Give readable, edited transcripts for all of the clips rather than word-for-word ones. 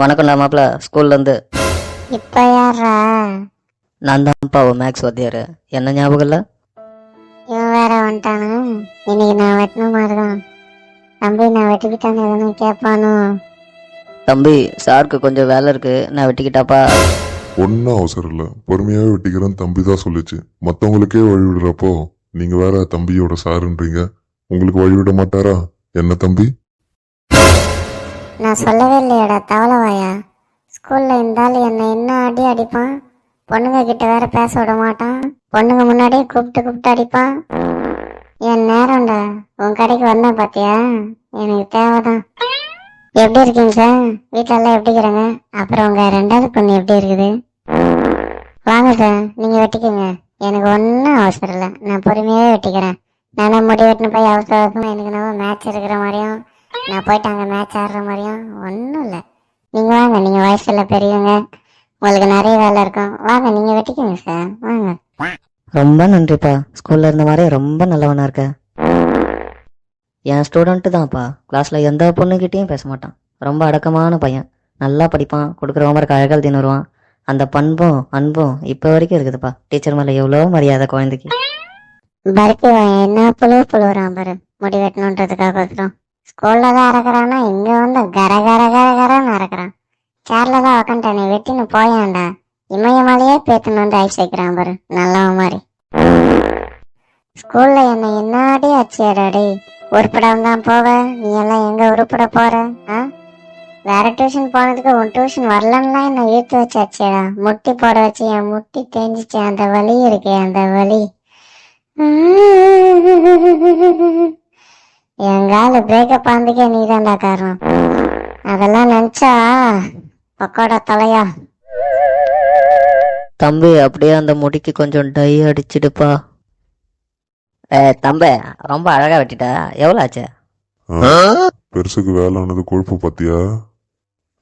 வணக்கம்டா மாப்பிள்ள. ஸ்கூல்லேருந்து இப்ப யாரா? நான் தான்ப்பா மேக்ஸ் வாத்தியார். என்ன ஞாபகம் இல்லை? இவன் வேற வந்துட்டானு. இன்னைக்கு நான் வெட்டின மாதிரிதான். தம்பி நான் வெட்டிக்கிட்டான்னு எதுன்னு கேட்பானோ? தம்பி, சாருக்கு கொஞ்சம் வேலை இருக்கு, நான் வெட்டிக்கிட்டாப்பா. ஒன்றும் அவசரம் இல்லை, பொறுமையாகவே வெட்டிக்கிறேன்னு தம்பி தான் சொல்லிச்சு. மற்றவங்களுக்கே வழிவிடுறப்போ நீங்கள் வேற தம்பியோட சாருன்றீங்க. உங்களுக்கு வழிவிட மாட்டாரா என்ன தம்பி? நான் சொல்லவே இல்லையாடா தவளவாயா. ஸ்கூல்ல இருந்தாலும் என்னை என்ன அடி அடிப்பான். பொண்ணுங்க கிட்ட வேற பேச விட மாட்டான். பொண்ணுங்க முன்னாடியே கூப்பிட்டு அடிப்பான். என் நேரம்டா. உன் கடைக்கு வந்தேன் பாத்தியா, எனக்கு தேவைதான். எப்படி இருக்கீங்க சார்? வீட்டுல எல்லாம் எப்படி இருக்கிறாங்க? அப்புறம் உங்க ரெண்டாவது பொண்ணு எப்படி இருக்குது? வாங்க சார், நீங்க வெட்டிக்கோங்க. எனக்கு ஒன்றும் அவசரம் இல்லை, நான் பொறுமையாவே வெட்டிக்கிறேன். நானே முடி வெட்டின போய் அவசரமா எனக்கு நம்ம மேட்ச் இருக்கிற மாதிரியும் நான் போயிட்டு அங்கே மேட்ச் ஆடுற மாதிரியும் ஒன்றும் இல்லை. நீங்கள் வாங்க, நீங்கள் வயசுல பெரியவங்க, உங்களுக்கு நிறைய வேலை இருக்கும். வாங்க, நீங்கள் வெட்டிக்கோங்க சார், வாங்க. ரொம்ப நன்றிப்பா. ஸ்கூல்ல இருந்த மாதிரி ரொம்ப நல்லவனா இருக்க. என் ஸ்டூடெண்ட்டு தான்ப்பா. கிளாஸ்ல எந்த பொண்ணுகிட்டையும் பேச மாட்டான். ரொம்ப அடக்கமான பையன். நல்லா படிப்பான், கொடுக்குற ஹோம்ஒர்க் அழகாக எழுதின்னு வருவான். அந்த பண்பும் அன்பும் இப்போ வரைக்கும் இருக்குதுப்பா. டீச்சர் மேலே எவ்வளோ மரியாதை குழந்தைக்கு. பருத்தி என்ன புழுவுறான் பாரு, முடி வெட்டணுன்றதுக்காக. ஸ்கூல்ல தான் அறக்குறானா, இங்க வந்து கர கர கர கரன்னு அறக்குறான். சேர்ல தான் உக்காண்டானே, வெட்டின்னு போயாண்டா. இமயமலையே பேத்துன்னு வந்து ஐஸ் வைக்கிறான் பாரு, நல்லவன் மாதிரி. ஸ்கூல்ல என்ன என்னாடி ஆச்சியாடாடி. உருப்படாம தான் போவ, நீ எல்லாம் எங்க உருப்பட போற? வேற டியூஷன் போனதுக்கு உன் டியூஷன் வரலன்னா என்ன இழுத்து வச்சாச்சியடா. முட்டி போட வச்சு என் முட்டி தேஞ்சிச்சு. அந்த வலி இருக்கு, அந்த வலி. எங்கால பிரேக்கப் ஆனதுக்கே நீ தான்டா காரணம். அதெல்லாம் நினைச்சா பக்கோடா தலையா. தம்பி, அப்படியே அந்த முடிக்கு கொஞ்சம் டை அடிச்சிடுப்பா. தம்பி, ரொம்ப அழகா வெட்டிட்டா. எவ்வளோ ஆச்சு? பெருசுக்கு வேலை ஆனது கொழுப்பு பார்த்தியா?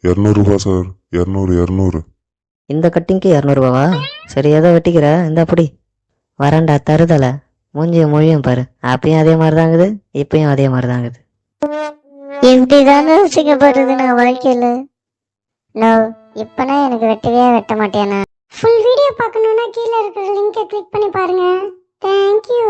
200 ரூபா சார். 200. இந்த கட்டிங்க்கு 200 ரூபாவா? சரி, ஏதோ வெட்டிக்கிற, இந்த அப்படி வரண்டா தருதலை. மூஞ்சியும் மொழியும் பாரு, அப்பயும் அதே மாதிரி தாங்குது, இப்பயும் அதே மாதிரி தாங்குது. இப்படிதான் யோசிக்கப்படுறது நான் வாழ்க்கையில. நோ, இப்பனா எனக்கு வெட்டவே வெட்ட மாட்டேனா. ஃபுல் வீடியோ பார்க்கணும்னா கீழே இருக்கிற லிங்கை கிளிக் பண்ணி பாருங்க. தேங்க்யூ.